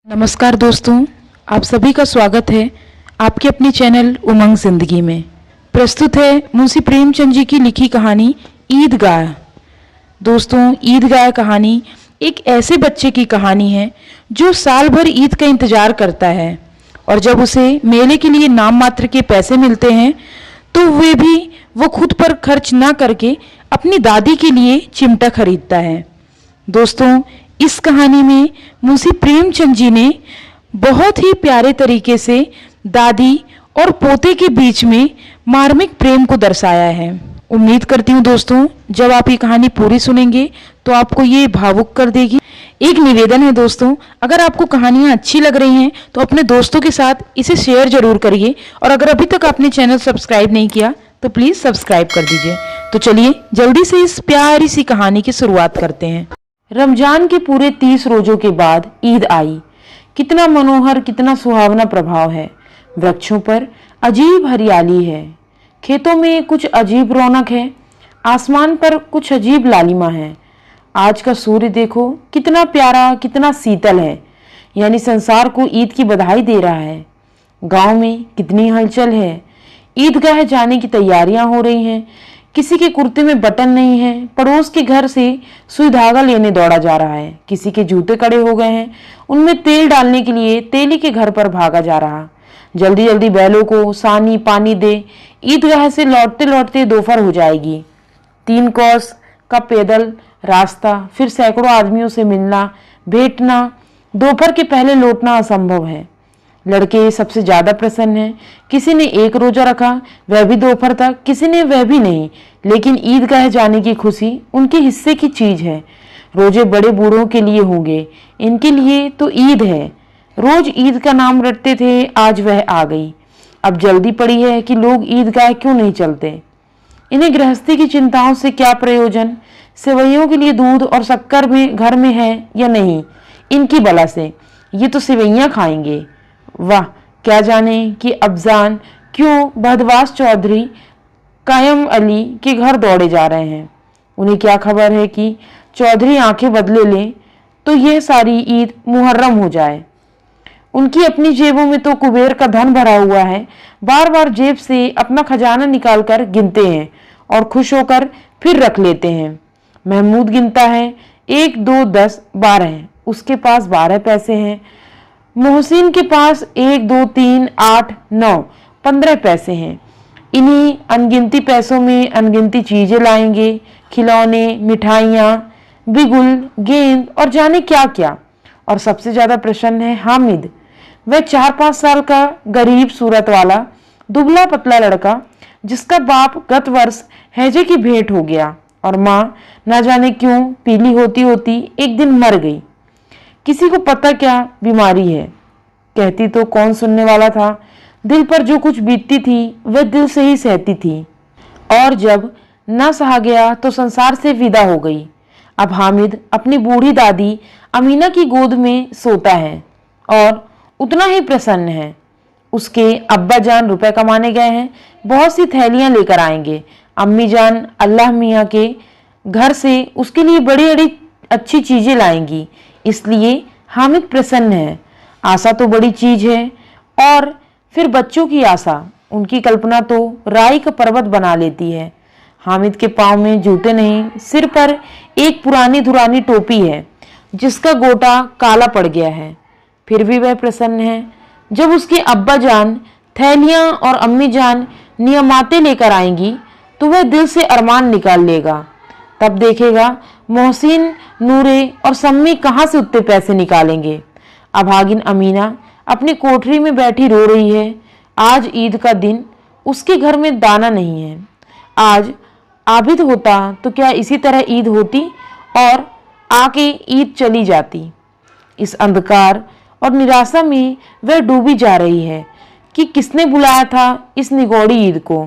नमस्कार दोस्तों, आप सभी का स्वागत है आपके अपने चैनल उमंग जिंदगी में। प्रस्तुत है मुंशी प्रेमचंद जी की लिखी कहानी ईदगाह। दोस्तों, ईदगाह कहानी एक ऐसे बच्चे की कहानी है जो साल भर ईद का इंतजार करता है और जब उसे मेले के लिए नाम मात्र के पैसे मिलते हैं तो वो खुद पर खर्च ना करके अपनी दादी के लिए चिमटा खरीदता है। दोस्तों, इस कहानी में मुंशी प्रेमचंद जी ने बहुत ही प्यारे तरीके से दादी और पोते के बीच में मार्मिक प्रेम को दर्शाया है। उम्मीद करती हूँ दोस्तों, जब आप ये कहानी पूरी सुनेंगे तो आपको ये भावुक कर देगी। एक निवेदन है दोस्तों, अगर आपको कहानियाँ अच्छी लग रही हैं तो अपने दोस्तों के साथ इसे शेयर जरूर करिए और अगर अभी तक आपने चैनल सब्सक्राइब नहीं किया तो प्लीज़ सब्सक्राइब कर दीजिए। तो चलिए जल्दी से इस प्यारी सी कहानी की शुरुआत करते हैं। रमजान के पूरे 30 रोजों के बाद ईद आई। कितना मनोहर, कितना सुहावना प्रभाव है। वृक्षों पर अजीब हरियाली है, खेतों में कुछ अजीब रौनक है, आसमान पर कुछ अजीब लालिमा है। आज का सूर्य देखो कितना प्यारा, कितना शीतल है, यानी संसार को ईद की बधाई दे रहा है। गांव में कितनी हलचल है। ईदगाह जाने की तैयारियां हो रही हैं। किसी के कुर्ते में बटन नहीं है, पड़ोस के घर से सुई धागा लेने दौड़ा जा रहा है। किसी के जूते कड़े हो गए हैं, उनमें तेल डालने के लिए तेली के घर पर भागा जा रहा। जल्दी जल्दी बैलों को सानी पानी दे, ईदगाह से लौटते लौटते दोपहर हो जाएगी। 3 कोस का पैदल रास्ता, फिर सैकड़ों आदमियों से मिलना भेंटना, दोपहर के पहले लौटना असंभव है। लड़के सबसे ज्यादा प्रसन्न हैं। किसी ने 1 रोजा रखा, वह भी दोपहर तक, किसी ने वह भी नहीं, लेकिन ईदगाह जाने की खुशी उनके हिस्से की चीज है। रोजे बड़े बूढ़ों के लिए होंगे, इनके लिए तो ईद है। रोज ईद का नाम रटते थे, आज वह आ गई। अब जल्दी पड़ी है कि लोग ईदगाह क्यों नहीं चलते। इन्हें गृहस्थी की चिंताओं से क्या प्रयोजन। सेवैयों के लिए दूध और शक्कर में घर में है या नहीं, इनकी बला से, ये तो सेवैयां खाएंगे। वाह, क्या जाने कि अफजान क्यों बहदवास चौधरी कायम अली के घर दौड़े जा रहे हैं। उन्हें क्या खबर है कि चौधरी आंखें बदले लें तो यह सारी ईद मुहर्रम हो जाए। उनकी अपनी जेबों में तो कुबेर का धन भरा हुआ है। बार बार जेब से अपना खजाना निकालकर गिनते हैं और खुश होकर फिर रख लेते हैं। महमूद गिनता है, 1 2 10 12, उसके पास 12 पैसे हैं। मोहसिन के पास 1 2 3 8 9 15 पैसे हैं। इन्हीं अनगिनती पैसों में अनगिनती चीजें लाएंगे, खिलौने, मिठाइयाँ, बिगुल, गेंद और जाने क्या क्या। और सबसे ज्यादा प्रसन्न है हामिद, वह 4-5 साल का गरीब सूरत वाला दुबला पतला लड़का जिसका बाप गत वर्ष हैजे की भेंट हो गया और माँ ना जाने क्यों पीली होती होती एक दिन मर गई। किसी को पता क्या बीमारी है, कहती तो कौन सुनने वाला था। दिल पर जो कुछ बीतती थी वह दिल से ही सहती थी और जब न सहा गया तो संसार से विदा हो गई। अब हामिद अपनी बूढ़ी दादी अमीना की गोद में सोता है और उतना ही प्रसन्न है। उसके अब्बा जान रुपए कमाने गए हैं, बहुत सी थैलियां लेकर आएंगे। अम्मी जान अल्लाह मियाँ के घर से उसके लिए बड़ी बड़ी अच्छी चीजें लाएंगी, इसलिए हामिद प्रसन्न है। आशा तो बड़ी चीज है और फिर बच्चों की आशा, उनकी कल्पना तो राई का पर्वत बना लेती है। हामिद के पाँव में जूते नहीं, सिर पर एक पुरानी धुरानी टोपी है जिसका गोटा काला पड़ गया है, फिर भी वह प्रसन्न है। जब उसके अब्बा जान थैलियां और अम्मी जान नियमाते लेकर आएंगी तो वह दिल से अरमान निकाल लेगा। तब देखेगा मोहसिन, नूरे और सम्मी कहाँ से उतने पैसे निकालेंगे। अभागिन अमीना अपनी कोठरी में बैठी रो रही है। आज ईद का दिन, उसके घर में दाना नहीं है। आज आबिद होता तो क्या इसी तरह ईद होती और आके ईद चली जाती। इस अंधकार और निराशा में वह डूबी जा रही है कि किसने बुलाया था इस निगौड़ी ईद को।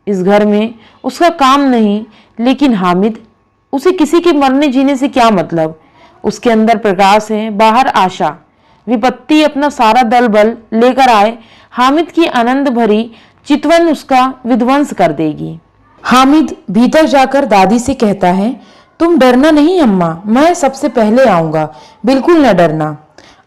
इस घर में उसका काम नहीं, लेकिन हामिद, उसे किसी के मरने जीने से क्या मतलब। उसके अंदर प्रकाश है, बाहर आशा। विपत्ति अपना सारा दल बल लेकर आए, हामिद की आनंद भरी चितवन उसका विध्वंस कर देगी। हामिद भीतर जाकर दादी से कहता है, तुम डरना नहीं अम्मा, मैं सबसे पहले आऊंगा, बिल्कुल न डरना।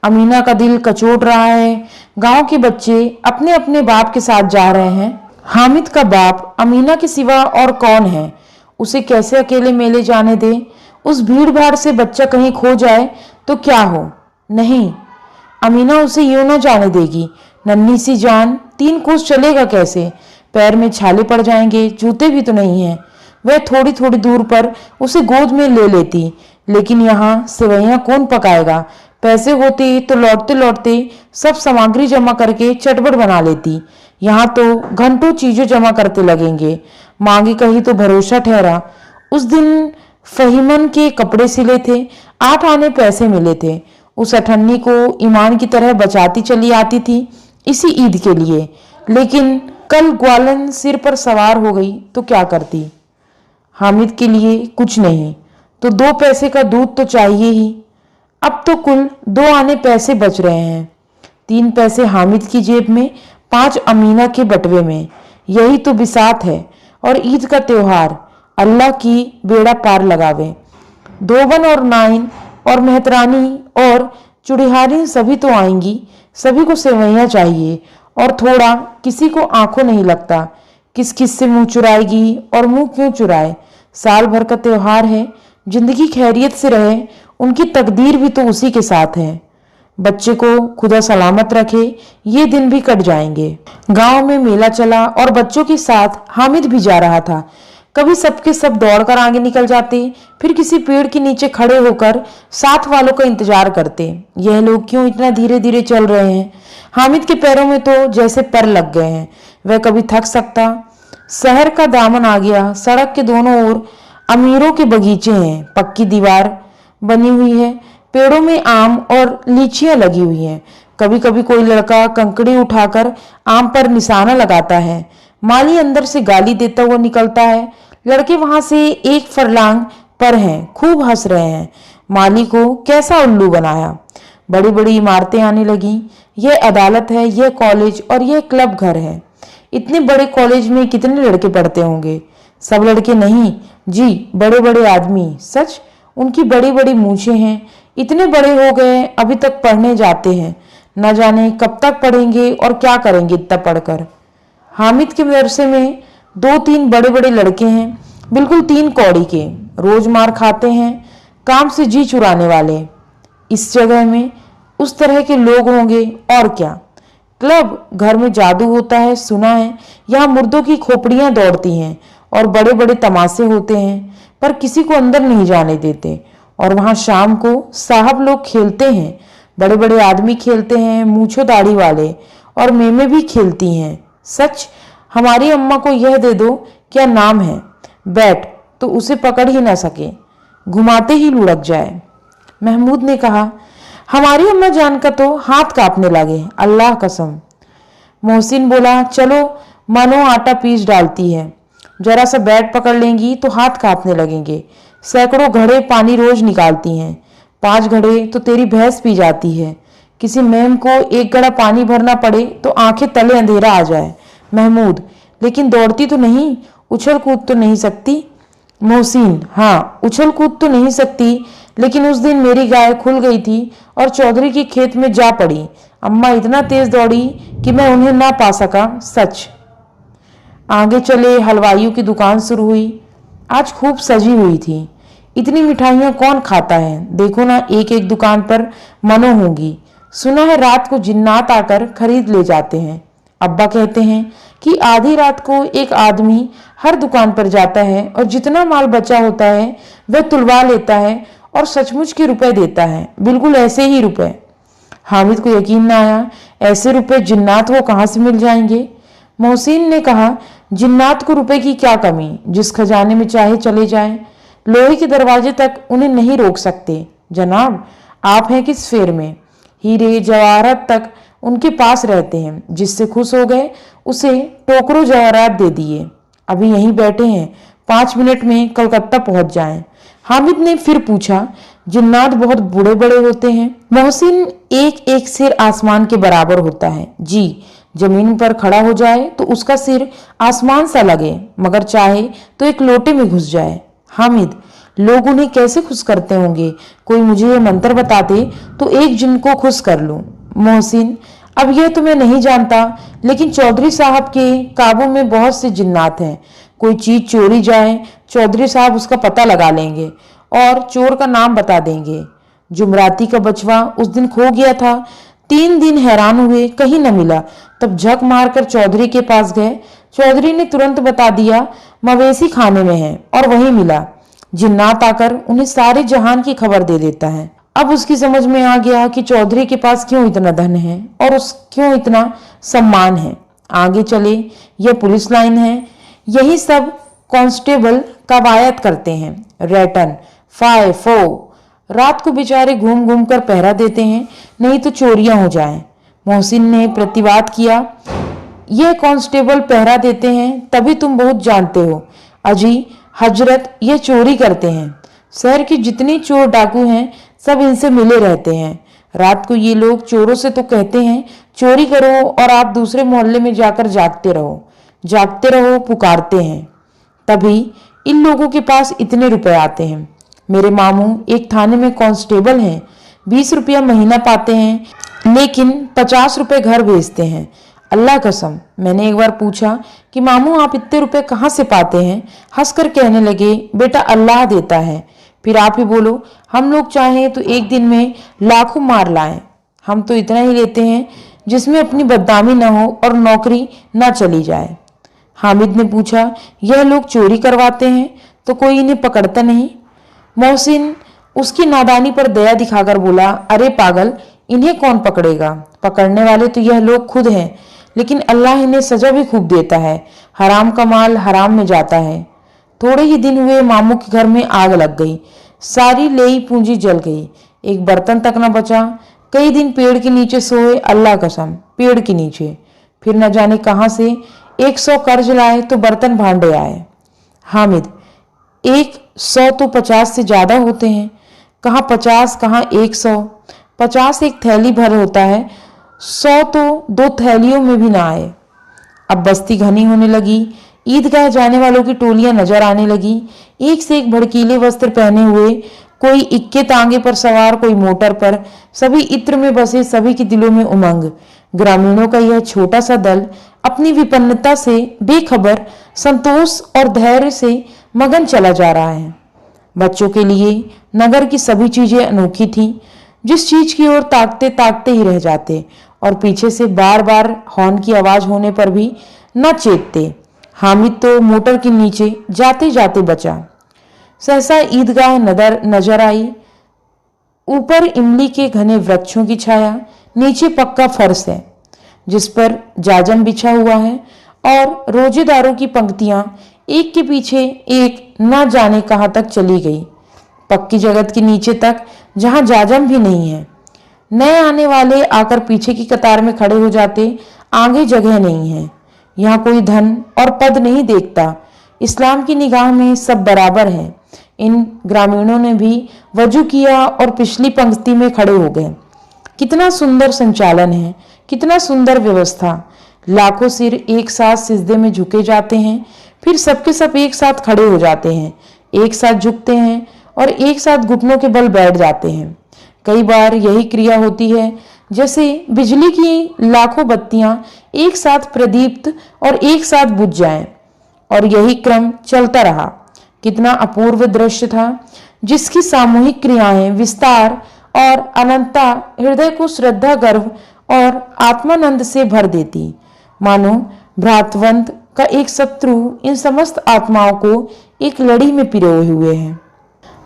अमीना का दिल कचोट रहा है। गांव के बच्चे अपने अपने बाप के साथ जा रहे हैं। हामिद का बाप अमीना के सिवा और कौन है? उसे कैसे अकेले मेले जाने दे? उस भीड़ भाड़ से बच्चा कहीं खो जाए तो क्या हो? नहीं, अमीना उसे यूं न जाने देगी। नन्ही सी जान, 3 कोस चलेगा कैसे? पैर में छाले पड़ जाएंगे, जूते भी तो नहीं है। वह थोड़ी थोड़ी दूर पर उसे गोद में ले लेती, लेकिन यहाँ सेवैयां कौन पकाएगा? पैसे होते तो लौटते लौटते सब सामग्री जमा करके चटपट बना लेती। यहाँ तो घंटों चीजें जमा करते लगेंगे। मांगी कही तो भरोसा ठहरा। उस दिन फहीमन के कपड़े सिले थे, 8 आने पैसे मिले थे। उस अठन्नी को ईमान की तरह बचाती चली आती थी इसी ईद के लिए। लेकिन कल ग्वालन सिर पर सवार हो गई तो क्या करती? हामिद के लिए कुछ नहीं तो 2 पैसे का दूध तो चाहिए ही। अब तो कुल 2 आने पैसे बच रहे हैं। 3 पैसे हामिद की जेब में, 5 अमीना के बटवे में। यही तो बिसात है और ईद का त्योहार। अल्लाह की बेड़ा पार लगावे। धोबन और नाइन और मेहतरानी और चुड़िहारी सभी तो आएंगी। सभी को सेवैयां चाहिए और थोड़ा। किसी को आंखों नहीं लगता। किस किस से मुंह चुराएगी और मुंह क्यों चुराए? साल भर का त्योहार है। जिंदगी खैरियत से रहे, उनकी तकदीर भी तो उसी के साथ है। बच्चे को खुदा सलामत रखे, ये दिन भी कट जाएंगे। गांव में मेला चला और बच्चों के साथ हामिद भी जा रहा था। कभी सबके सब दौड़कर आगे निकल जाते, फिर किसी पेड़ के नीचे खड़े होकर साथ वालों का इंतजार करते। यह लोग क्यों इतना धीरे धीरे चल रहे हैं? हामिद के पैरों में तो जैसे पर लग गए हैं। वह कभी थक सकता। शहर का दामन आ गया। सड़क के दोनों ओर अमीरों के बगीचे हैं। पक्की दीवार बनी हुई है। पेड़ों में आम और लीचियां लगी हुई हैं। कभी कभी कोई लड़का कंकड़ी उठाकर आम पर निशाना लगाता है। माली अंदर से गाली देता हुआ निकलता है। लड़के वहां से 1 फरलांग पर हैं, खूब हंस रहे हैं। माली को कैसा उल्लू बनाया। बड़ी बड़ी इमारतें आने लगी। यह अदालत है, यह कॉलेज और यह क्लब घर है। इतने बड़े कॉलेज में कितने लड़के पढ़ते होंगे? सब लड़के नहीं जी, बड़े बड़े आदमी। सच, उनकी बड़ी बड़ी मूछें हैं। इतने बड़े हो गए, अभी तक पढ़ने जाते हैं। न जाने कब तक पढ़ेंगे और क्या करेंगे इतना पढ़कर। हामिद के मदरसे में 2-3 बड़े बड़े लड़के हैं, बिल्कुल 3 कौड़ी के। रोज मार खाते हैं, काम से जी चुराने वाले। इस जगह में उस तरह के लोग होंगे और क्या। क्लब घर में जादू होता है, सुना है। यहाँ मुर्दों की खोपड़ियां दौड़ती हैं और बड़े बड़े तमाशे होते हैं, पर किसी को अंदर नहीं जाने देते। और वहां शाम को साहब लोग खेलते हैं। बड़े बड़े आदमी खेलते हैं, मूछो दाढ़ी वाले, और मेमे भी खेलती हैं। सच, हमारी अम्मा को यह दे दो, क्या नाम है, बैट, तो उसे पकड़ ही ना सके, घुमाते ही लुढ़क जाए। महमूद ने कहा, हमारी अम्मा जान का तो हाथ कांपने लगे, अल्लाह कसम। मोहसिन बोला, चलो, मानो आटा पीस डालती है। जरा सा बैट पकड़ लेंगी तो हाथ कांपने लगेंगे। सैकड़ों घड़े पानी रोज निकालती हैं। 5 घड़े तो तेरी भैंस पी जाती है। किसी मेम को 1 घड़ा पानी भरना पड़े तो आंखें तले अंधेरा आ जाए। महमूद, लेकिन दौड़ती तो नहीं, उछल कूद तो नहीं सकती। मोहसिन, हाँ, उछल कूद तो नहीं सकती, लेकिन उस दिन मेरी गाय खुल गई थी और चौधरी के खेत में जा पड़ी। अम्मा इतना तेज दौड़ी कि मैं उन्हें ना पा सका। सच। आगे चले, हलवाइयों की दुकान शुरू हुई। आज खूब सजी हुई थी। इतनी मिठाइयाँ कौन खाता है? देखो ना, एक एक दुकान पर मनो होंगी। सुना है रात को जिन्नात आकर खरीद ले जाते हैं। अब्बा कहते हैं कि आधी रात को एक आदमी हर दुकान पर जाता है और जितना माल बचा होता है वह तुलवा लेता है और सचमुच के रुपए देता है, बिल्कुल ऐसे ही रुपए। हामिद को यकीन न आया, ऐसे रुपए जिन्नात को कहाँ से मिल जाएंगे। मोहसिन ने कहा, जिन्नात को रुपए की क्या कमी, जिस खजाने में चाहे चले जाए, लोहे के दरवाजे तक उन्हें नहीं रोक सकते। जनाब, आप हैं किस फेर में? हीरे जवाहरात तक उनके पास रहते हैं। जिससे खुश हो गए उसे टोकरो जवाहरात दे दिए। अभी यहीं बैठे हैं, 5 मिनट में कलकत्ता पहुंच जाएं। हामिद ने फिर पूछा, जिन्नात बहुत बड़े बड़े होते हैं? मोहसिन, एक एक सिर आसमान के बराबर होता है जी। जमीन पर खड़ा हो जाए तो उसका सिर आसमान सा लगे, मगर चाहे तो एक लोटे में घुस जाए। हामिद, लोग उन्हें कैसे खुश करते होंगे। कोई मुझे ये मंत्र बता दे तो एक जिन को खुश कर लूं। मोहसिन, अब यह तो मैं नहीं जानता, लेकिन चौधरी साहब के काबू में बहुत से जिन्नात हैं। कोई चीज चोरी जाए, चौधरी साहब उसका पता लगा लेंगे और चोर का नाम बता देंगे। जुमराती का बचवा उस दिन खो गया था। 3 दिन हैरान हुए, कहीं न मिला। तब झक मारकर चौधरी के पास गए। चौधरी ने तुरंत बता दिया, मवेशी खाने में है, और वहीं मिला। जिन्नात आकर उन्हें सारे जहान की खबर दे देता है। अब उसकी समझ में आ गया कि चौधरी के पास क्यों इतना धन है और क्यों इतना सम्मान है। आगे चले, यह पुलिस लाइन है, यही सब कांस्टेबल कवायद करते हैं। रैटन, फाय, फो रात को बेचारे घूम घूम कर पहरा देते हैं, नहीं तो चोरियां हो जाएं। मोहसिन ने प्रतिवाद किया, यह कांस्टेबल पहरा देते हैं तभी तुम बहुत जानते हो। अजी हजरत, यह चोरी करते हैं। शहर के जितने चोर डाकू हैं सब इनसे मिले रहते हैं। रात को ये लोग चोरों से तो कहते हैं चोरी करो, और आप दूसरे मोहल्ले में जाकर जागते रहो पुकारते हैं। तभी इन लोगों के पास इतने रुपए आते हैं। मेरे मामू एक थाने में कांस्टेबल हैं, 20 रुपया महीना पाते हैं, लेकिन 50 रुपए घर भेजते हैं। अल्लाह कसम, मैंने एक बार पूछा कि मामू आप इतने रुपए कहाँ से पाते हैं। हंसकर कहने लगे, बेटा अल्लाह देता है। फिर आप ही बोलो, हम लोग चाहें तो एक दिन में लाखों मार लाएं। हम तो इतना ही लेते हैं जिसमें अपनी बदनामी न हो और नौकरी न चली जाए। हामिद ने पूछा, यह लोग चोरी करवाते हैं तो कोई इन्हें पकड़ता नहीं। मोहसिन उसकी नादानी पर दया दिखाकर बोला, अरे पागल, इन्हें कौन पकड़ेगा। पकड़ने वाले तो यह लोग खुद हैं, लेकिन अल्लाह इन्हें सजा भी खूब देता है। हराम का माल हराम में जाता है। थोड़े ही दिन हुए, मामू के घर में आग लग गई। सारी लेई पूंजी जल गई, एक बर्तन तक न बचा। कई दिन पेड़ के नीचे सोए, अल्लाह कसम पेड़ के नीचे। फिर न जाने कहां से 100 कर्ज लाए तो बर्तन भांडे आए। हामिद, 100 तो 50 से ज्यादा होते हैं। कहाँ 50, कहाँ 100। 50 एक थैली भर होता है, 100 तो 2 थैलियों में भी ना आए। अब बस्ती घनी होने लगी। ईदगाह जाने वालों की टोलियां नजर आने लगी, एक से एक भड़कीले वस्त्र पहने हुए, कोई इक्के तांगे पर सवार, कोई मोटर पर। सभी इत्र में बसे, सभी के दिलों में उमंग। ग्रामीणों का यह छोटा सा दल अपनी विपन्नता से बेखबर, संतोष और धैर्य से मगन चला जा रहा है। बच्चों के लिए नगर की सभी चीजें अनोखी थीं, जिस चीज की ओर ताकते ताकते ही रह जाते, और पीछे से बार बार हॉर्न की आवाज होने पर भी न चेतते। हामिद तो मोटर के नीचे जाते जाते बचा। सहसा ईदगाह नजर आई। ऊपर इमली के घने वृक्षों की छाया, नीचे पक्का फर्श है जिस पर जाजम बिछा हुआ है, और रोजेदारों की पंक्तियां एक के पीछे एक न जाने कहां तक चली गई, पक्की जगत के नीचे तक, जहां जाजम भी नहीं है। नए आने वाले आकर पीछे की कतार में खड़े हो जाते, आगे जगह नहीं है। यहाँ कोई धन और पद नहीं देखता। इस्लाम की निगाह में सब बराबर है। इन ग्रामीणों ने भी वजू किया और पिछली पंक्ति में खड़े हो गए। कितना सुंदर संचालन है, कितना सुंदर व्यवस्था। लाखों सिर एक साथ सिजदे में झुके जाते हैं, फिर सबके सब एक साथ खड़े हो जाते हैं, एक साथ झुकते हैं और एक साथ घुटनों के बल बैठ जाते हैं। कई बार यही क्रिया होती है जैसे बिजली की लाखों बत्तियां एक साथ प्रदीप्त और एक साथ बुझ जाएं, और यही क्रम चलता रहा। कितना अपूर्व दृश्य था, जिसकी सामूहिक क्रियाएं, विस्तार और अनंतता हृदय को श्रद्धा, गर्व और आत्मानंद से भर देती। मानो भ्रातवंत का एक शत्रु इन समस्त आत्माओं को एक लड़ी में पिरोए हुए है।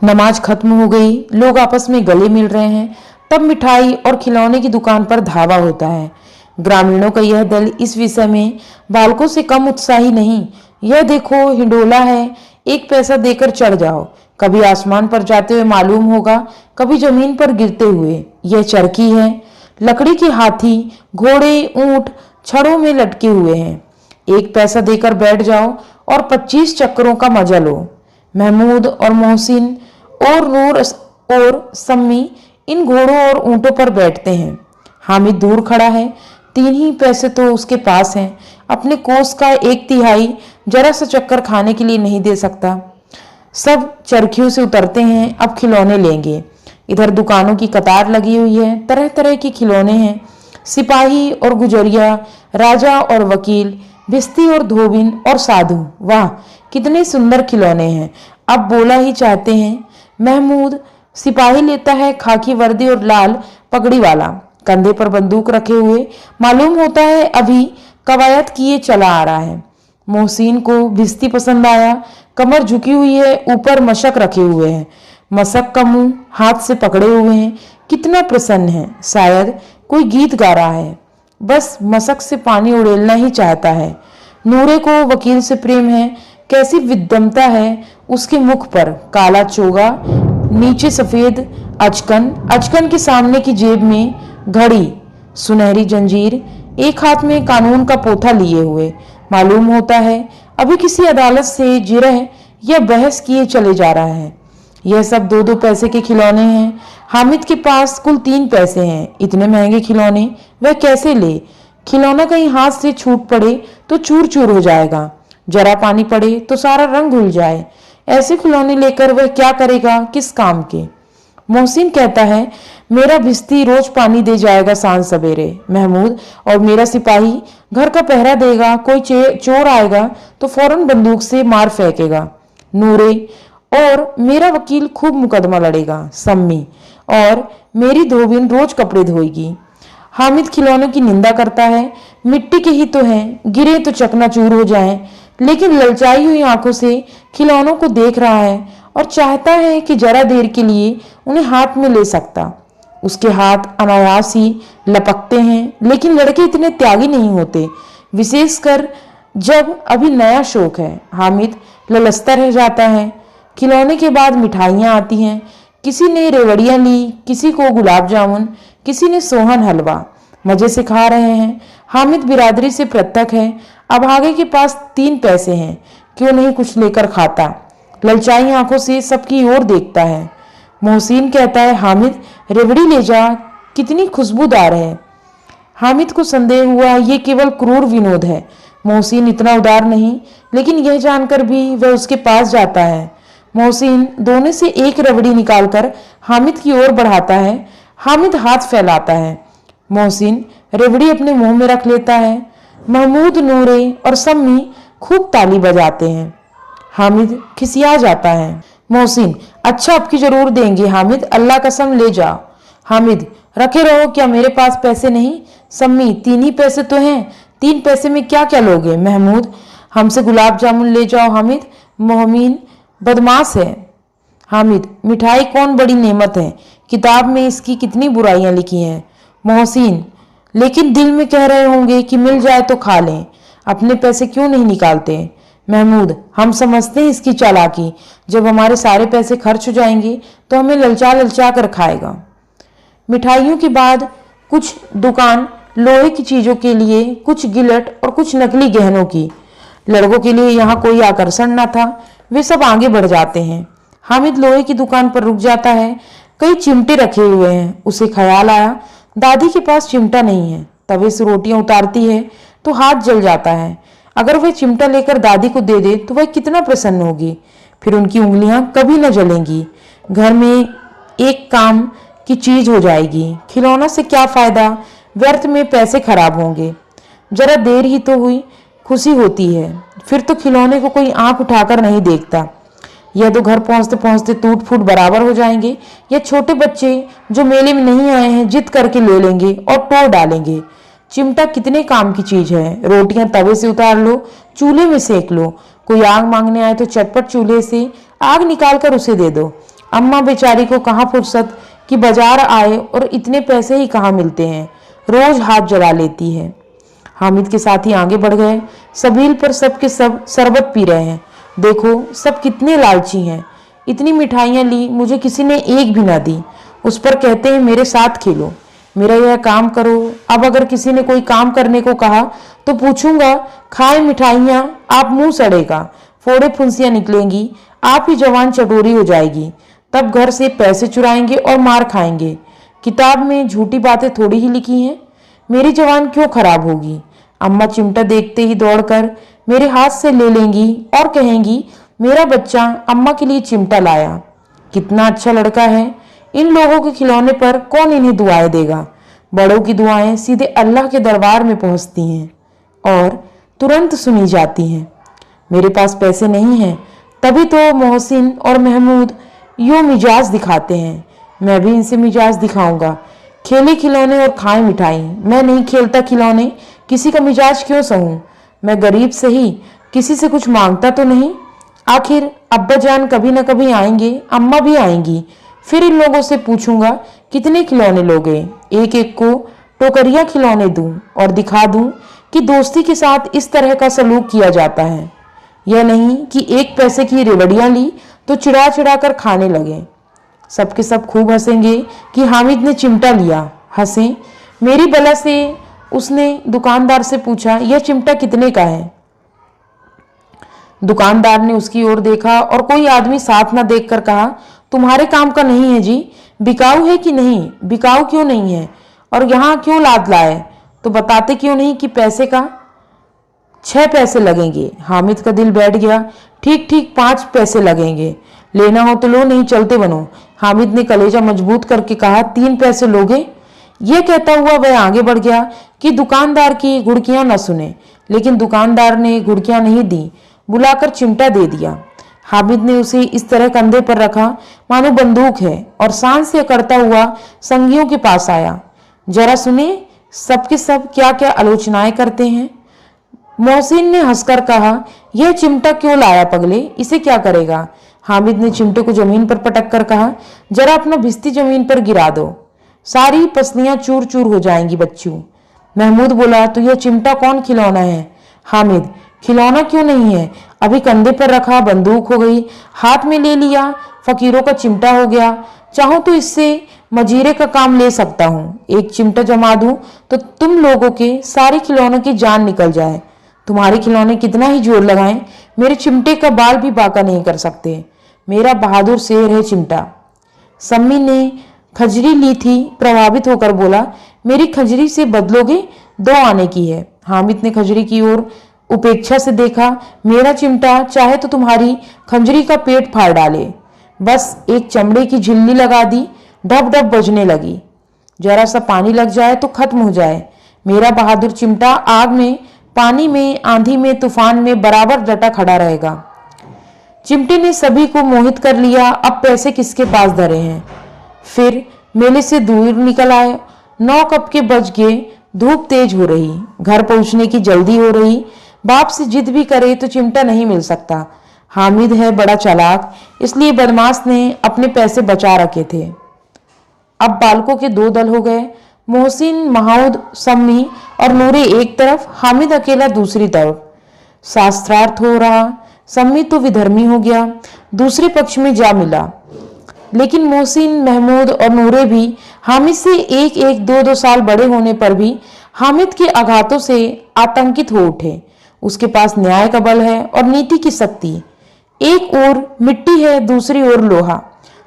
नमाज खत्म हो गई, लोग आपस में गले मिल रहे हैं। तब मिठाई और खिलौने की दुकान पर धावा होता है। ग्रामीणों का यह दल इस विषय में बालकों से कम उत्साही नहीं। यह देखो, हिंडोला है, 1 पैसा देकर चढ़ जाओ। कभी आसमान पर जाते हुए मालूम होगा, कभी जमीन पर गिरते हुए। यह चरखी है, लकड़ी के हाथी, घोड़े, ऊंट छड़ों में लटके हुए हैं। 1 पैसा देकर बैठ जाओ और 25 चक्करों का मजा लो। महमूद और मोहसिन और नूर और सम्मी इन घोड़ों और ऊंटों पर बैठते हैं। हामिद दूर खड़ा है, 3 ही पैसे तो उसके पास हैं। अपने कोष का 1/3 जरा सा चक्कर खाने के लिए नहीं दे सकता। सब चरखियों से उतरते हैं, अब खिलौने लेंगे। इधर दुकानों की कतार लगी हुई है, तरह तरह के खिलौने हैं। सिपाही और गुजरिया, राजा और वकील, भिस्ती और धोबिन और साधु, वाह कितने सुंदर खिलौने हैं। अब बोला ही चाहते हैं। महमूद सिपाही लेता है, खाकी वर्दी और लाल पगड़ी वाला, कंधे पर बंदूक रखे हुए, मालूम होता है अभी कवायद किए चला आ रहा है। मोहसिन को भिस्ती पसंद आया, कमर झुकी हुई है, ऊपर मशक रखे हुए हैं, मशक का मुंह हाथ से पकड़े हुए हैं, कितना प्रसन्न है, शायद कोई गीत गा रहा है, बस मशक से पानी उड़ेलना ही चाहता है। नूरे को वकील से प्रेम है, कैसी विद्यमता है उसके मुख पर, काला चोगा, नीचे सफेद अचकन, अचकन के सामने की जेब में घड़ी, सुनहरी जंजीर, एक हाथ में कानून का पोथा लिए हुए, मालूम होता है अभी किसी अदालत से जिरह या बहस किए चले जा रहा है। यह सब 2-2 पैसे के खिलौने हैं। हामिद के पास कुल 3 पैसे हैं। इतने महंगे खिलौने वह कैसे ले? खिलौना कहीं हाथ से छूट पड़े तो चूर चूर हो जाएगा, जरा पानी पड़े तो सारा रंग घुल जाए। ऐसे खिलौने लेकर वह क्या करेगा, किस काम के? मोहसिन कहता है मेरा भिस्ती रोज पानी दे जाएगा सांझ सवेरे, महमूद और मेरा सिपाही घर का पहरा देगा, कोई चोर आएगा तो फौरन बंदूक से मार फेंकेगा। नूरे और मेरा वकील खूब मुकदमा लड़ेगा, सम्मी और मेरी धोबिन रोज कपड़े धोएगी। हामिद खिलौनों की निंदा करता है, मिट्टी के ही तो हैं, गिरे तो चकनाचूर हो जाएं, लेकिन ललचाई हुई आंखों से खिलौनों को देख रहा है और चाहता है कि जरा देर के लिए उन्हें हाथ में ले सकता। उसके हाथ अनायास ही लपकते हैं, लेकिन लड़के इतने त्यागी नहीं होते, विशेषकर जब अभी नया शौक है। हामिद ललचता रह जाता है। खिलौने के बाद मिठाइयाँ आती हैं। किसी ने रेवड़ियाँ ली, किसी को गुलाब जामुन, किसी ने सोहन हलवा, मजे से खा रहे हैं। हामिद बिरादरी से पृथक है। अब आगे के पास 3 पैसे हैं, क्यों नहीं कुछ लेकर खाता? ललचाई आंखों से सबकी ओर देखता है। मोहसिन कहता है हामिद रेवड़ी ले जा, कितनी खुशबूदार है। हामिद को संदेह हुआ ये केवल क्रूर विनोद है। मोहसिन इतना उदार नहीं, लेकिन यह जानकर भी वह उसके पास जाता है। मोहसिन दोनों से एक रबड़ी निकालकर हामिद की ओर बढ़ाता है। हामिद हाथ फैलाता है। मोहसिन रेवड़ी अपने मुंह में रख लेता है। महमूद, नूरे और सम्मी खूब ताली बजाते हैं। हामिद खिसिया जाता है। मोहसिन अच्छा अब की जरूर देंगे हामिद, अल्लाह कसम ले जाओ। हामिद रखे रहो, क्या मेरे पास पैसे नहीं? सम्मी 3 ही पैसे तो हैं, 3 पैसे में क्या क्या लोगे? महमूद हमसे गुलाब जामुन ले जाओ। हामिद मोहमीन बदमाश है। हामिद मिठाई कौन बड़ी नेमत है, किताब में इसकी कितनी बुराइयां लिखी हैं। मोहसिन लेकिन दिल में कह रहे होंगे कि मिल जाए तो खा लें, अपने पैसे क्यों नहीं निकालते? महमूद हम समझते हैं इसकी चालाकी, जब हमारे सारे पैसे खर्च हो जाएंगे तो हमें ललचा ललचा कर खाएगा। मिठाइयों के बाद कुछ दुकान लोहे की चीजों के लिए, कुछ गिलट और कुछ नकली गहनों की। लड़कों के लिए यहाँ कोई आकर्षण न था, वे सब आगे बढ़ जाते हैं। हामिद लोहे की दुकान पर रुक जाता है। कई चिमटे रखे हुए हैं। उसे ख्याल आया दादी के पास चिमटा नहीं है। तवे से रोटियां उतारती है तो हाथ जल जाता है। अगर वह चिमटा लेकर दादी को दे दे तो वह कितना प्रसन्न होगी, फिर उनकी उंगलियां कभी न जलेंगी। घर में एक काम की चीज हो जाएगी। खिलौना से क्या फायदा, व्यर्थ में पैसे खराब होंगे। जरा देर ही तो हुई, खुशी होती है, फिर तो खिलौने को कोई आंख उठाकर नहीं देखता। यह तो घर पहुंचते पहुंचते टूट फूट बराबर हो जाएंगे। या छोटे बच्चे जो मेले में नहीं आए हैं जिद करके ले लेंगे और तोड़ डालेंगे। चिमटा कितने काम की चीज है। रोटियां तवे से उतार लो, चूल्हे में सेक लो। कोई आग मांगने आए तो चटपट चूल्हे से आग निकालकर उसे दे दो। अम्मा बेचारी को कहाँ फुर्सत कि बाजार आए और इतने पैसे ही कहाँ मिलते हैं, रोज हाथ जला लेती है। हामिद के साथी आगे बढ़ गए। सबील पर सब के सब शरबत पी रहे हैं। देखो सब कितने लालची हैं। इतनी मिठाइयाँ ली, मुझे किसी ने एक भी ना दी। उस पर कहते हैं मेरे साथ खेलो, मेरा यह काम करो। अब अगर किसी ने कोई काम करने को कहा तो पूछूंगा खाए मिठाइयाँ, आप मुंह सड़ेगा, फोड़े फुंसियाँ निकलेंगी, आप ही जवान चटोरी हो जाएगी। तब घर से पैसे चुराएंगे और मार खाएंगे। किताब में झूठी बातें थोड़ी ही लिखी हैं। मेरी जवान क्यों खराब होगी? अम्मा चिमटा देखते ही दौड़कर मेरे हाथ से ले लेंगी और कहेंगी मेरा बच्चा अम्मा के लिए चिमटा लाया। कितना अच्छा लड़का है। इन लोगों के खिलौने पर कौन इन्हें दुआएं देगा। बड़ों की दुआएं सीधे अल्लाह के दरबार में पहुंचती हैं और तुरंत सुनी जाती हैं। मेरे पास पैसे नहीं हैं, तभी तो मोहसिन और महमूद यूं मिजाज दिखाते हैं। मैं भी इनसे मिजाज दिखाऊंगा। खेले खिलौने और खाए मिठाई। मैं नहीं खेलता खिलौने, किसी का मिजाज क्यों सहूं। मैं गरीब से ही, किसी से कुछ मांगता तो नहीं। आखिर अब्बा जान कभी ना कभी आएंगे, अम्मा भी आएंगी। फिर इन लोगों से पूछूंगा कितने खिलौने लोगे। एक एक को टोकरिया खिलौने दूं और दिखा दूं कि दोस्ती के साथ इस तरह का सलूक किया जाता है। यह नहीं कि एक पैसे की रेवड़ियां ली तो चिढ़ा चिढ़ा कर खाने लगे। सबके सब खूब हंसेंगे कि हामिद ने चिमटा लिया। हंसे। मेरी बला से उसने दुकानदार से पूछा, यह चिमटा कितने का है। दुकानदार ने उसकी ओर देखा और कोई आदमी साथ न देखकर कहा, तुम्हारे काम का नहीं है जी। बिकाऊ है कि नहीं। बिकाऊ क्यों नहीं है और यहाँ क्यों लाद लाए, तो बताते क्यों नहीं कि पैसे का 6 पैसे लगेंगे। हामिद का दिल बैठ गया। ठीक ठीक 5 पैसे लगेंगे। लेना हो तो लो, नहीं चलते बनो। हामिद ने कलेजा मजबूत करके कहा, 3 पैसे लोगे। यह कहता हुआ वह आगे बढ़ गया कि दुकानदार की घुड़कियां न सुने। लेकिन दुकानदार ने घुड़कियां नहीं दी, बुलाकर चिमटा दे दिया। हामिद ने उसे इस तरह कंधे पर रखा मानो बंदूक है और शान से करता हुआ संगियों के पास आया। जरा सुने सबके सब क्या क्या आलोचनाएं करते हैं। मोहसिन ने हंसकर कहा, यह चिमटा क्यों लाया पगले, इसे क्या करेगा। हामिद ने चिमटे को जमीन पर पटक कर कहा, जरा अपना भिस्ती जमीन पर गिरा दो, सारी पसलियां चूर चूर हो जाएंगी बच्चों। महमूद बोला, तो यह चिमटा कौन खिलौना है। हामिद, खिलौना क्यों नहीं है, अभी कंधे पर रखा बंदूक हो गई, हाथ में ले लिया फकीरों का चिमटा हो गया। चाहूं तो इससे मजीरे का काम ले सकता हूं। एक चिमटा जमा दूं तो तुम लोगों के सारे खिलौनों की जान निकल जाए। तुम्हारे खिलौने कितना ही जोर लगाएं, मेरे चिमटे का बाल भी बांका नहीं कर सकते। मेरा बहादुर शेर है चिमटा। सम्मी ने खजरी ली थी, प्रभावित होकर बोला, मेरी खजरी से बदलोगे, 2 आने की है। हामिद ने खजरी की ओर उपेक्षा से देखा। मेरा चिमटा चाहे तो तुम्हारी खंजरी का पेट फाड़ डाले। बस एक चमड़े की झिल्ली लगा दी, ढप ढप बजने लगी। जरा सा पानी लग जाए तो खत्म हो जाए। मेरा बहादुर चिमटा आग में, पानी में, आंधी में, तूफान में बराबर डटा खड़ा रहेगा। चिमटे ने सभी को मोहित कर लिया। अब पैसे किसके पास धरे हैं। फिर मेले से दूर निकल आए। 9 कब के बज गए। धूप तेज हो रही, घर पहुंचने की जल्दी हो रही। बाप से जिद भी करे तो चिमटा नहीं मिल सकता। हामिद है बड़ा चालाक, इसलिए बदमाश ने अपने पैसे बचा रखे थे। अब बालकों के 2 दल हो गए। मोहसिन, महाउद, सम्मी और नूरे एक तरफ, हामिद अकेला दूसरी तरफ। शास्त्रार्थ हो रहा। सम्मी तो विधर्मी हो गया, दूसरे पक्ष में जा मिला। लेकिन मोहसिन, महमूद और नूरे भी हामिद से 1-1, 2-2 साल बड़े होने पर भी हामिद के आघातों से आतंकित हो उठे। उसके पास न्याय का बल है और नीति की शक्ति। एक ओर मिट्टी है, दूसरी ओर लोहा,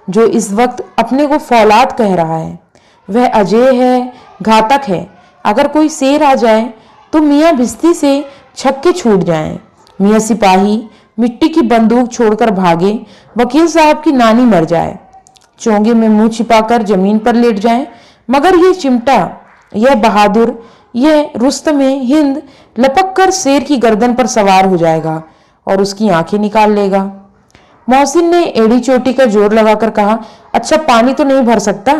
जो इस वक्त अपने को फौलाद कह रहा है। वह अजय है, घातक है। अगर कोई शेर आ जाए तो मियाँ भिस्ती से छक्के छूट जाएं। मियाँ सिपाही मिट्टी की बंदूक छोड़कर भागे, वकील साहब की नानी मर जाए, चोंगे में मुंह छिपाकर जमीन पर लेट जाएं। मगर यह चिमटा, यह बहादुर, यह रुस्तमे हिंद लपक कर शेर की गर्दन पर सवार हो जाएगा और उसकी आंखें निकाल लेगा। मोहसिन ने एड़ी चोटी का जोर लगाकर कहा, अच्छा पानी तो नहीं भर सकता।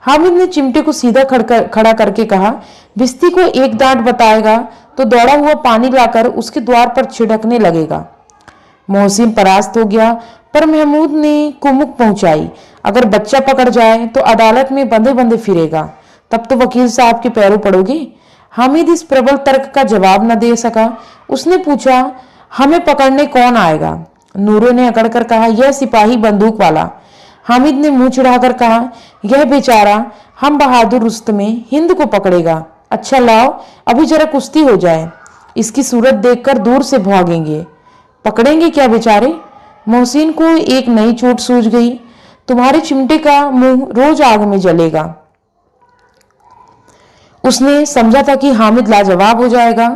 हामिद ने चिमटे को सीधा खड़ा करके कहा, भिस्ती को एक डांट बताएगा तो दौड़ा हुआ पानी लाकर उसके द्वार पर छिड़कने लगेगा। मोहसिन परास्त हो गया, पर महमूद ने कुमुक पहुंचाई। अगर बच्चा पकड़ जाए तो अदालत में बंधे बंधे फिरेगा, तब तो वकील साहब के पैरों पड़ोगे। हामिद इस प्रबल तर्क का जवाब न दे सका। उसने पूछा, हमें पकड़ने कौन आएगा। नूरे ने अकड़कर कहा, यह सिपाही बंदूक वाला। हामिद ने मुंह चिढ़ाकर कहा, यह बेचारा हम बहादुर रुस्तमे हिंद को पकड़ेगा। अच्छा लाओ, अभी जरा कुश्ती हो जाए, इसकी सूरत देखकर दूर से भागेंगे। पकड़ेंगे क्या बेचारे। मोहसिन को एक नई चोट सूझ गई। तुम्हारे चिमटे का मुंह रोज आग में जलेगा। उसने समझा था कि हामिद लाजवाब हो जाएगा,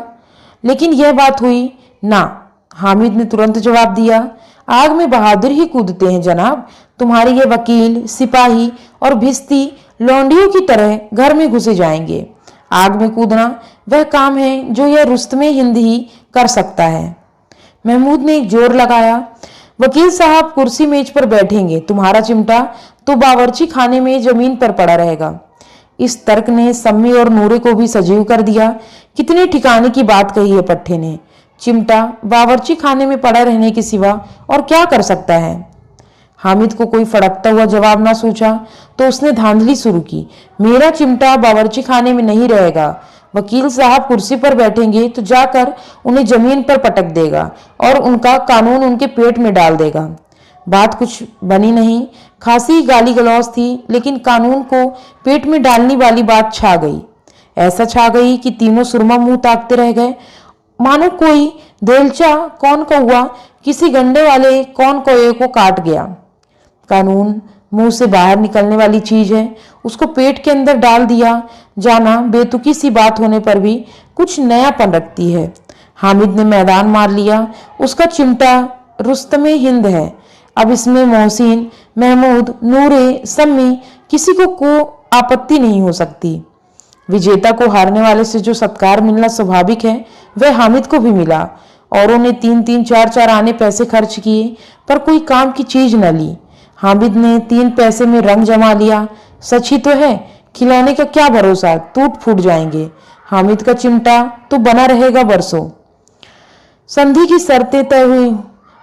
लेकिन यह बात हुई ना। हामिद ने तुरंत जवाब दिया, आग में बहादुर ही कूदते हैं जनाब। तुम्हारे ये वकील, सिपाही और भिस्ती लौंडियों की तरह घर में घुसे जाएंगे। आग में कूदना वह काम है जो यह रुस्तमे हिंद ही कर सकता है। महमूद ने एक जोर लगाया। वकील साहब कुर्सी मेज पर बैठेंगे, तुम्हारा चिमटा तो बावर्ची खाने में जमीन पर पड़ा रहेगा। इस तर्क ने सम्मी और नूरे को भी सजीव कर दिया। कितने ठिकाने की बात कही है पट्टे ने। चिमटा बावर्ची खाने में पड़ा रहने के सिवा और क्या कर सकता है। हामिद को कोई फड़कता हुआ जवाब ना सूझा तो उसने धांधली शुरू की। मेरा चिमटा बावर्ची खाने में नहीं रहेगा। वकील साहब कुर्सी पर बैठेंगे तो जाकर उन्हें जमीन पर पटक देगा और उनका कानून उनके पेट में डाल देगा। बात कुछ बनी नहीं, खासी गाली गलौज थी, लेकिन कानून को पेट में डालने वाली बात छा गई। ऐसा छा गई कि तीनों सुरमा मुंह ताकते रह गए, मानो कोई देलचा कौन कौआ किसी गंडे वाले कौन कौए को काट गया। कानून मुंह से बाहर निकलने वाली चीज है, उसको पेट के अंदर डाल दिया जाना बेतुकी सी बात होने पर भी कुछ नयापन रखती है। हामिद ने मैदान मार लिया। उसका चिमटा रुस्तमे हिंद है। अब इसमें मोहसिन, महमूद, नूरे, सम्मी किसी को आपत्ति नहीं हो सकती। विजेता को हारने वाले से जो सत्कार मिलना स्वाभाविक है वह हामिद को भी मिला। औरों ने 3-3, 4-4 आने पैसे खर्च किए पर कोई काम की चीज न ली। हामिद ने 3 पैसे में रंग जमा लिया। सच ही तो है, खिलौने का क्या भरोसा, टूट फूट जाएंगे। हामिद का चिमटा तो बना रहेगा बरसों। संधि की शर्तें तय हुई।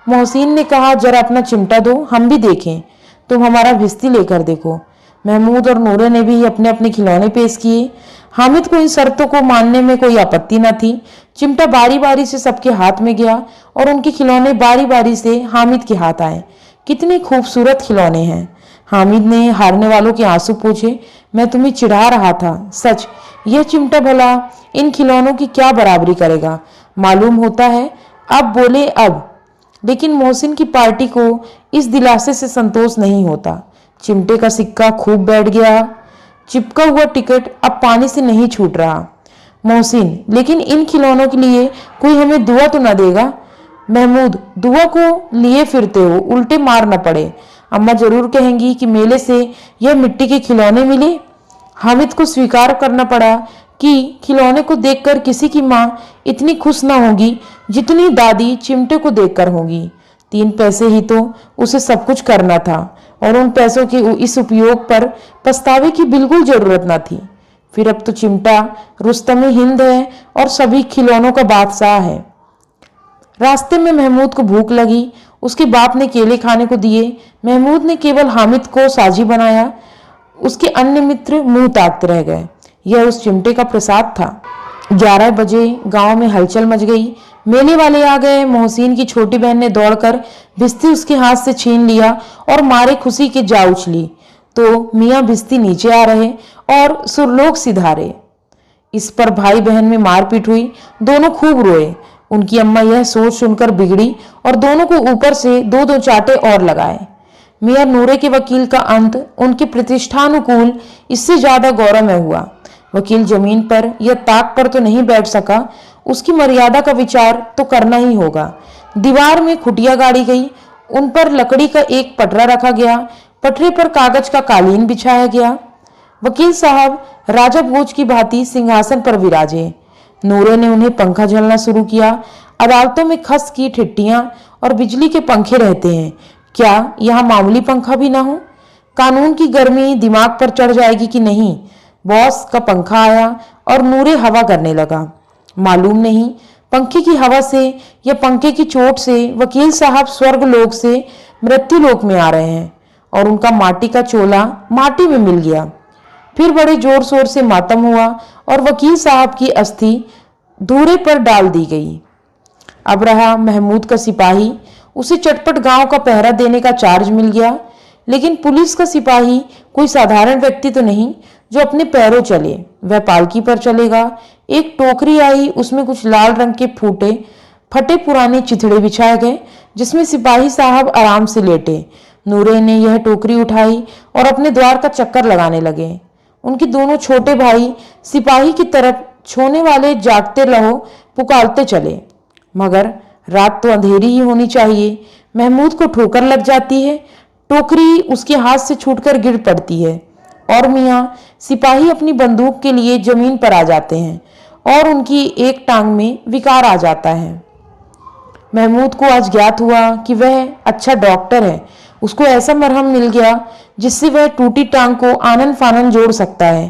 मोहसिन ने कहा, जरा अपना चिमटा दो, हम भी देखें। तुम हमारा भिस्ती लेकर देखो। महमूद और नूरे ने भी अपने अपने खिलौने पेश किए। हामिद को इन शर्तों को मानने में कोई आपत्ति न थी। चिमटा बारी बारी से सबके हाथ में गया और उनके खिलौने बारी बारी से हामिद के हाथ आए। कितने खूबसूरत खिलौने हैं। हामिद ने हारने वालों के आंसू पोंछे। मैं तुम्हें चिढ़ा रहा था, सच। यह चिमटा भला इन खिलौनों की क्या बराबरी करेगा, मालूम होता है। अब बोले अब। लेकिन मोहसिन की पार्टी को इस दिलासे से संतोष नहीं होता। चिमटे का सिक्का खूब बैठ गया। चिपका हुआ टिकट अब पानी से नहीं छूट रहा। मोहसिन, लेकिन इन खिलौनों के लिए कोई हमें दुआ तो न देगा। महमूद, दुआ को लिए फिरते हो, उल्टे मार न पड़े। अम्मा जरूर कहेंगी कि मेले से यह मिट्टी के खिलौने मिले। हामिद को स्वीकार करना पड़ा कि खिलौने को देखकर किसी की माँ इतनी खुश न होगी जितनी दादी चिमटे को देखकर होगी। 3 पैसे ही तो उसे सब कुछ करना था और उन पैसों के इस उपयोग पर पछतावे की बिल्कुल जरूरत न थी। फिर अब तो चिमटा रुस्तमे हिंद है और सभी खिलौनों का बादशाह है। रास्ते में महमूद को भूख लगी। उसके बाप ने केले खाने को दिए। महमूद ने केवल हामिद को साजी बनाया। उसके अन्य मित्र मुंह ताकते रह गए। यह उस चिमटे का प्रसाद था। 11 बजे गांव में हलचल मच गई। मेले वाले आ गए। मोहसिन की छोटी बहन ने दौड़कर भिस्ती उसके हाथ से छीन लिया और मारे खुशी के जा उछली तो मियाँ भिस्ती नीचे आ रहे और सुरलोक सिधारे। इस पर भाई बहन में मारपीट हुई। दोनों खूब रोए। उनकी अम्मा यह सोच सुनकर बिगड़ी और दोनों को ऊपर से 2-2 चाटे और लगाए। मियाँ नूरे के वकील का अंत उनके प्रतिष्ठानुकूल इससे ज्यादा गौरवमय हुआ। वकील जमीन पर या ताक पर तो नहीं बैठ सका, उसकी मर्यादा का विचार तो करना ही होगा। दीवार में खुटिया गाड़ी गई, उन पर लकड़ी का एक पटरा रखा गया, पटरे पर कागज का कालीन बिछाया गया। वकील साहब राजा भोज की भांति सिंहासन पर विराजे। नूरे ने उन्हें पंखा झलना शुरू किया। अदालतों में खस की ठिट्टियां और बिजली के पंखे रहते हैं, क्या यहाँ मामूली पंखा भी ना हो? कानून की गर्मी दिमाग पर चढ़ जाएगी कि नहीं? बॉस का पंखा आया और नूरे हवा करने लगा। मालूम नहीं पंखे की हवा से या पंखे की चोट से वकील साहब स्वर्ग लोक से मृत्यु लोक में आ रहे हैं और उनका माटी का चोला माटी में मिल गया। फिर बड़े जोर शोर से मातम हुआ और वकील साहब की अस्थि धूरे पर डाल दी गई। अब रहा महमूद का सिपाही। उसे चटपट गांव का पहरा देने का चार्ज मिल गया। लेकिन पुलिस का सिपाही कोई साधारण व्यक्ति तो नहीं जो अपने पैरों चले। वह पालकी पर चलेगा। एक टोकरी आई, उसमें कुछ लाल रंग के फटे पुराने चिथड़े बिछाए गए जिसमें सिपाही साहब आराम से लेटे। नूरे ने यह टोकरी उठाई और अपने द्वार का चक्कर लगाने लगे। उनके दोनों छोटे भाई सिपाही की तरफ छोने वाले जागते रहो पुकारते चले, मगर रात तो अंधेरी ही होनी चाहिए। महमूद को ठोकर लग जाती है। टोकरी उसके हाथ से छूटकर गिर पड़ती है और मियाँ सिपाही अपनी बंदूक के लिए जमीन पर आ जाते हैं और उनकी एक टांग में विकार आ जाता है। महमूद को आज ज्ञात हुआ कि वह अच्छा डॉक्टर है। उसको ऐसा मरहम मिल गया जिससे वह टूटी टांग को आनन फानन जोड़ सकता है।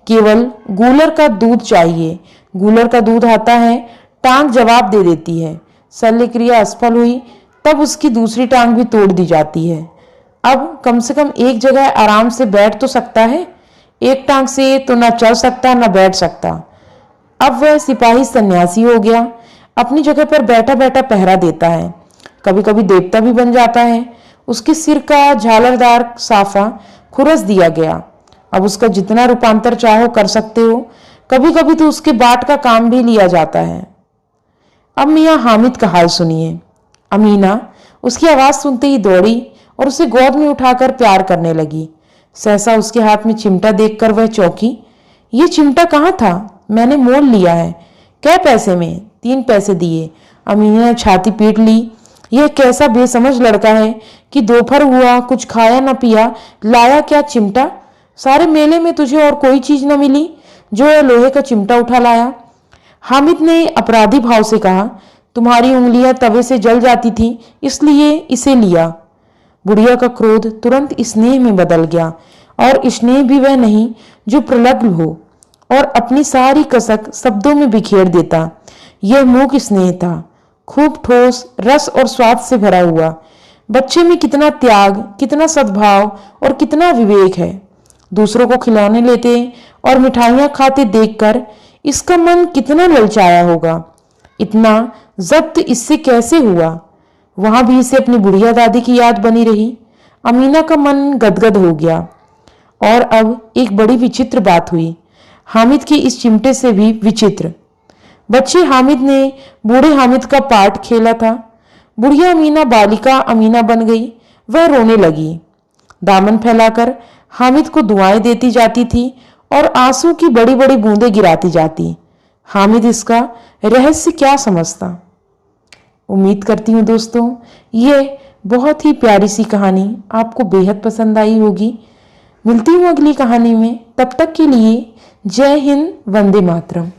केवल गूलर का दूध चाहिए। गूलर का दूध आता है, टांग जवाब दे देती है। शल्य क्रिया असफल हुई तब उसकी दूसरी टांग भी तोड़ दी जाती है। अब कम से कम एक जगह आराम से बैठ तो सकता है। एक टांग से तो न चल सकता न बैठ सकता। अब वह सिपाही सन्यासी हो गया। अपनी जगह पर बैठा बैठा पहरा देता है। कभी कभी देवता भी बन जाता है। उसके सिर का झालरदार साफा खुरस दिया गया। अब उसका जितना रूपांतर चाहो कर सकते हो। कभी कभी तो उसके बाट का काम भी लिया जाता है। अब मियाँ हामिद का हाल सुनिए। अमीना उसकी आवाज सुनते ही दौड़ी और उसे गोद में उठाकर प्यार करने लगी। सहसा उसके हाथ में चिमटा देखकर वह चौंकी। ये चिमटा कहाँ था? मैंने मोल लिया है। क्या पैसे में? 3 पैसे दिए। अमीना ने छाती पीट ली। यह कैसा बेसमझ लड़का है कि दोपहर हुआ, कुछ खाया न पिया, लाया क्या चिमटा? सारे मेले में तुझे और कोई चीज न मिली जो यह लोहे का चिमटा उठा लाया? हामिद ने अपराधी भाव से कहा, तुम्हारी उंगलियां तवे से जल जाती थी इसलिए इसे लिया। बुढ़िया का क्रोध तुरंत स्नेह में बदल गया और स्नेह भी वह नहीं जो प्रलग्न हो और अपनी सारी कसक शब्दों में बिखेर देता। यह मूक स्नेह था, खूब ठोस, रस और स्वाद से भरा हुआ। बच्चे में कितना त्याग, कितना सद्भाव और कितना विवेक है। दूसरों को खिलौने लेते और मिठाइयां खाते देखकर इसका मन कितना ललचाया होगा। इतना जब्त इससे कैसे हुआ? वहां भी इसे अपनी बुढ़िया दादी की याद बनी रही। अमीना का मन गदगद हो गया। और अब एक बड़ी विचित्र बात हुई, हामिद के इस चिमटे से भी विचित्र। बच्चे हामिद ने बूढ़े हामिद का पार्ट खेला था। बुढ़िया अमीना बालिका अमीना बन गई। वह रोने लगी। दामन फैलाकर हामिद को दुआएं देती जाती थी और आंसू की बड़ी बड़ी बूंदें गिराती जाती। हामिद इसका रहस्य क्या समझता? उम्मीद करती हूँ दोस्तों ये बहुत ही प्यारी सी कहानी आपको बेहद पसंद आई होगी। मिलती हूँ अगली कहानी में। तब तक के लिए जय हिंद, वंदे मातरम।